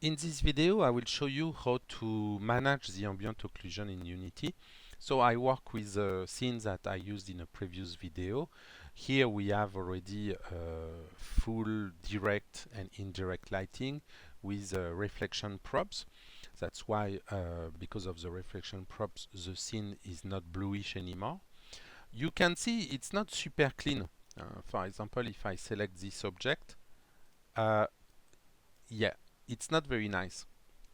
In this video, I will show you how to manage the ambient occlusion in Unity. So I work with scenes that I used in a previous video. Here we have already full direct and indirect lighting with reflection probes. That's why, because of the reflection probes, the scene is not bluish anymore. You can see it's not super clean. For example, if I select this object, yeah, it's not very nice.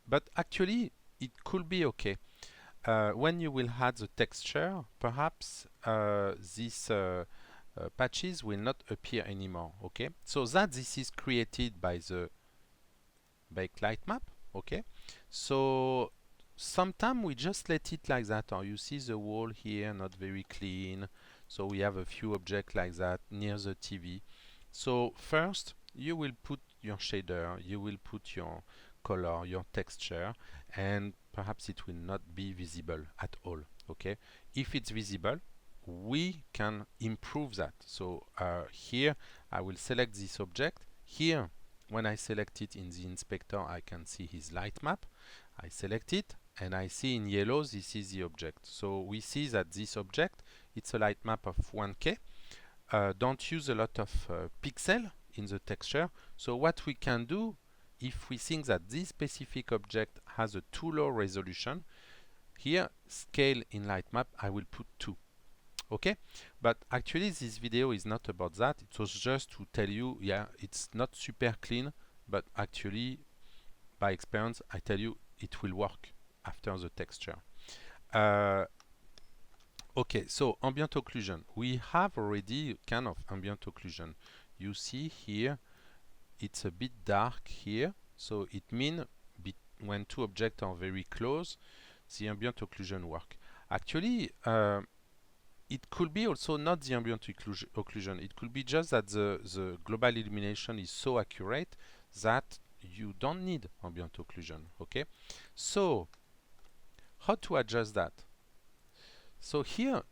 But actually, it could be okay. When you will add the texture, perhaps these patches will not appear anymore. Okay, so that this is created by the backlight map. Okay, so sometimes we just let it like that, or you see the wall here not very clean. So we have a few objects like that near the TV. So first, you will put your shader, you will put your color, your texture, and perhaps it will not be visible at all. Okay, if it's visible, we can improve that. So here I will select this object. Here, when I select it in the inspector, I can see his light map. I select it and I see in yellow this is the object. So we see that this object, it's a light map of 1K. Don't use a lot of pixel in the texture. So what we can do, if we think that this specific object has a too low resolution, here scale in light map I will put 2. Okay, but actually this video is not about that. It was just to tell you, yeah, it's not super clean, but actually by experience I tell you it will work after the texture. Okay, so ambient occlusion. We have already kind of ambient occlusion. You see here, it's a bit dark here. So it means when two objects are very close, the ambient occlusion work. Actually, it could be also not the ambient occlusion. It could be just that the global illumination is so accurate that you don't need ambient occlusion. Okay, so how to adjust that? So here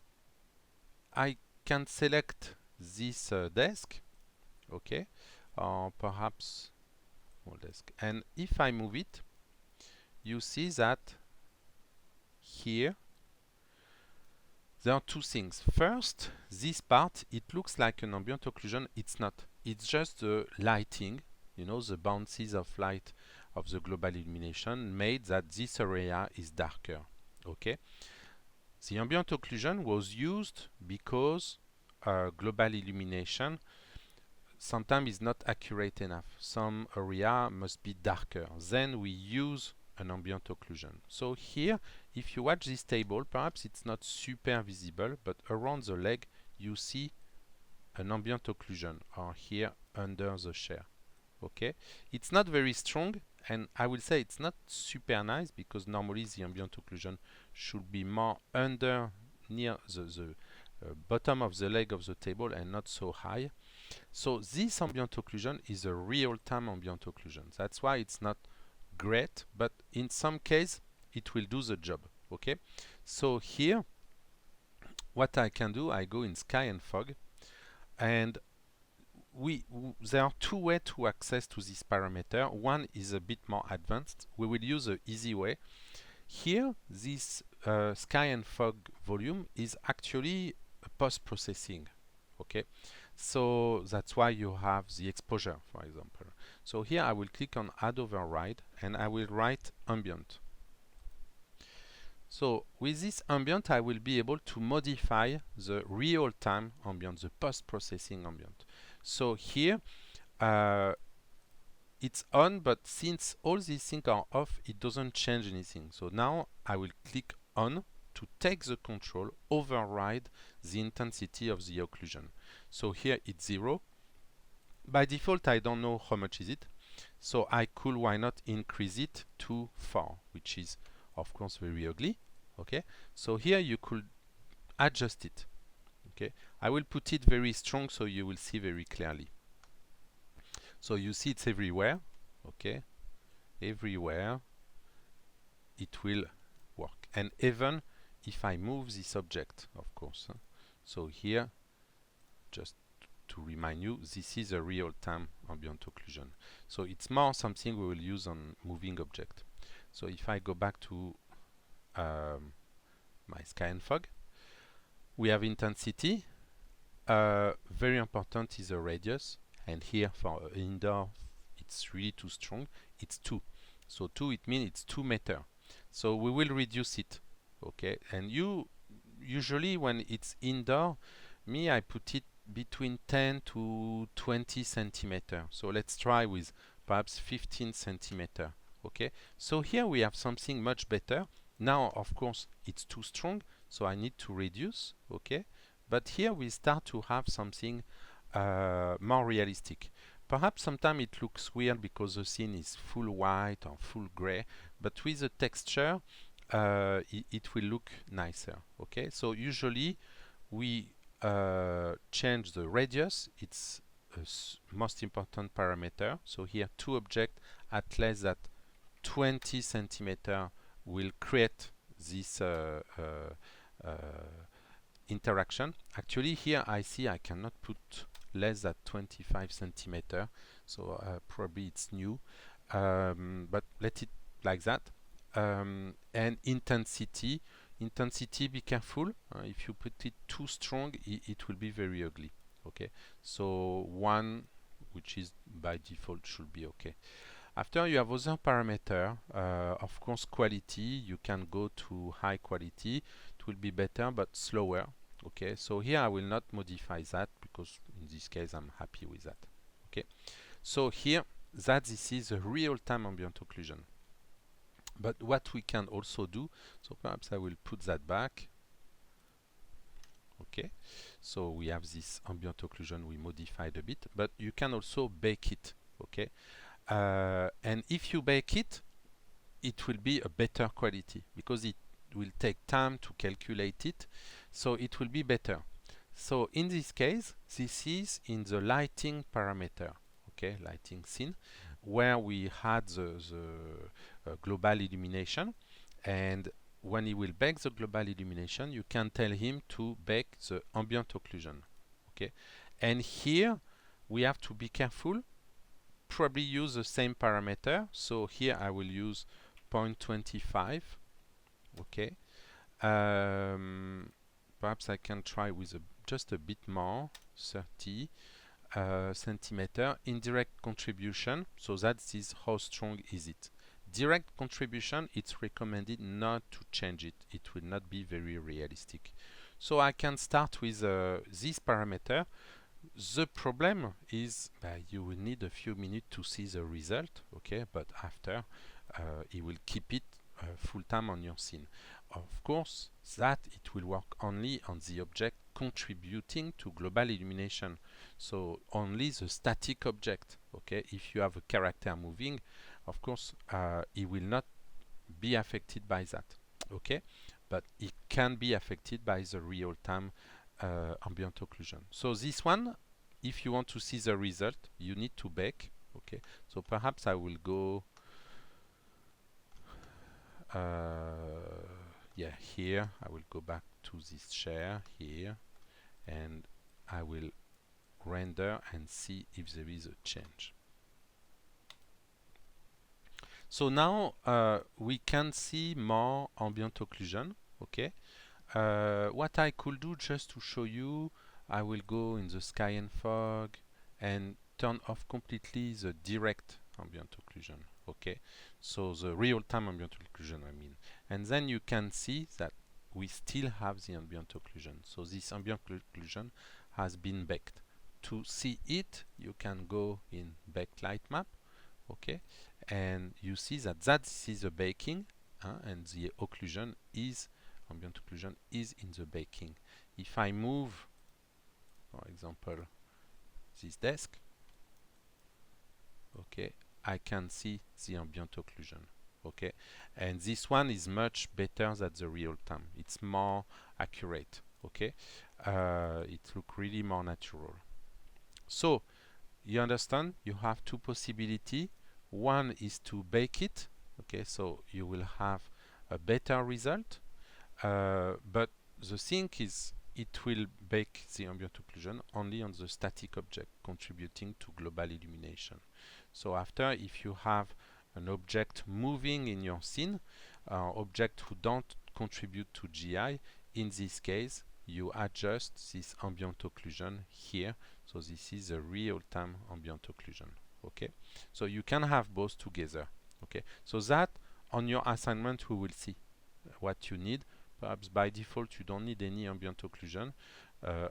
I can select this desk, okay, or perhaps whole desk, and if I move it, you see that here there are two things. First, this part, it looks like an ambient occlusion. It's not. It's just the lighting, you know, the bounces of light of the global illumination made that this area is darker. Okay. The ambient occlusion was used because global illumination sometimes is not accurate enough. Some area must be darker. Then we use an ambient occlusion. So here, if you watch this table, perhaps it's not super visible, but around the leg you see an ambient occlusion, or here under the chair. Okay, it's not very strong, and I will say it's not super nice because normally the ambient occlusion should be more under near the bottom of the leg of the table and not so high. So this ambient occlusion is a real-time ambient occlusion. That's why it's not great, but in some case it will do the job. Okay, so here what I can do, I go in sky and fog, and there are two ways to access to this parameter. One is a bit more advanced. We will use the easy way. Here, this sky and fog volume is actually post-processing. Okay, so that's why you have the exposure, for example. So here I will click on Add Override and I will write Ambient. So with this ambient, I will be able to modify the real-time ambient, the post-processing ambient. So here it's on, but since all these things are off, it doesn't change anything. So now I will click on to take the control, override the intensity of the occlusion. So here it's 0. By default, I don't know how much is it. So I could, why not, increase it to 4, which is of course very ugly. Okay, so here you could adjust it. Okay, I will put it very strong so you will see very clearly. So you see it's everywhere. Okay, everywhere it will work, and even if I move this object, of course. So here, just to remind you, this is a real-time ambient occlusion. So it's more something we will use on moving object. So if I go back to my sky and fog, we have intensity. Very important is a radius, and here for indoor it's really too strong. It's 2. So 2, it means it's 2 meters. So we will reduce it. Okay, and you usually when it's indoor, I put it between 10 to 20 centimeter. So let's try with perhaps 15 centimeter. Okay, so here we have something much better. Now of course it's too strong, so I need to reduce. Okay, but here we start to have something more realistic. Perhaps sometimes it looks weird because the scene is full white or full gray, but with the texture it will look nicer. Okay, so usually we change the radius. It's a most important parameter. So here 2 objects at less than 20 centimeter will create this interaction. Actually here I see I cannot put less than 25 centimeter, so probably it's new, but let it like that. And intensity, be careful. If you put it too strong, it will be very ugly. Okay, so 1, which is by default, should be okay. After you have other parameter, of course quality, you can go to high quality. It will be better but slower. Okay, so here I will not modify that because in this case I'm happy with that. Okay, so here this is a real-time ambient occlusion. But what we can also do, so perhaps I will put that back. Okay, so we have this ambient occlusion we modified a bit, but you can also bake it. Okay, and if you bake it, it will be a better quality because it will take time to calculate it, so it will be better. So in this case, this is in the lighting parameter. Okay, lighting scene, where we had the global illumination, and when he will bake the global illumination, you can tell him to bake the ambient occlusion. Okay, and here we have to be careful, probably use the same parameter. So here I will use 0.25. Okay, perhaps I can try with just a bit more, 30 centimeter. Indirect contribution, so that is how strong is it. Direct contribution, it's recommended not to change it. It will not be very realistic. So I can start with this parameter. The problem is you will need a few minutes to see the result. Okay, but after it will keep it full time on your scene. Of course, that it will work only on the object contributing to global illumination. So only the static object. Okay, if you have a character moving, of course, it will not be affected by that. Okay, but it can be affected by the real-time ambient occlusion. So this one, if you want to see the result, you need to bake. Okay, so perhaps I will go. Yeah, here I will go back to this chair here, and I will render and see if there is a change. So now we can see more ambient occlusion. Okay, what I could do just to show you, I will go in the sky and fog and turn off completely the direct ambient occlusion. Okay, so the real-time ambient occlusion, I mean, and then you can see that we still have the ambient occlusion. So this ambient occlusion has been baked. To see it, you can go in baked light map. Okay, and you see that this is a baking, and the occlusion is ambient occlusion is in the baking. If I move, for example, this desk, okay, I can see the ambient occlusion. Okay, and this one is much better than the real time. It's more accurate. Okay, it looks really more natural. So you understand, you have two possibilities. One is to bake it. Okay, so you will have a better result. But the thing is, it will bake the ambient occlusion only on the static object, contributing to global illumination. So after, if you have an object moving in your scene, object who don't contribute to GI, in this case, you adjust this ambient occlusion here. So this is a real-time ambient occlusion. Okay, so you can have both together. Okay, so that on your assignment we will see what you need. Perhaps by default you don't need any ambient occlusion,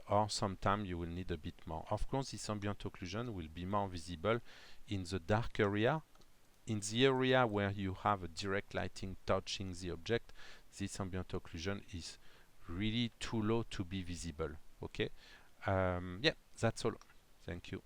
or sometime you will need a bit more. Of course, this ambient occlusion will be more visible in the dark area. In the area where you have a direct lighting touching the object, this ambient occlusion is really too low to be visible. Okay, yeah, that's all. Thank you.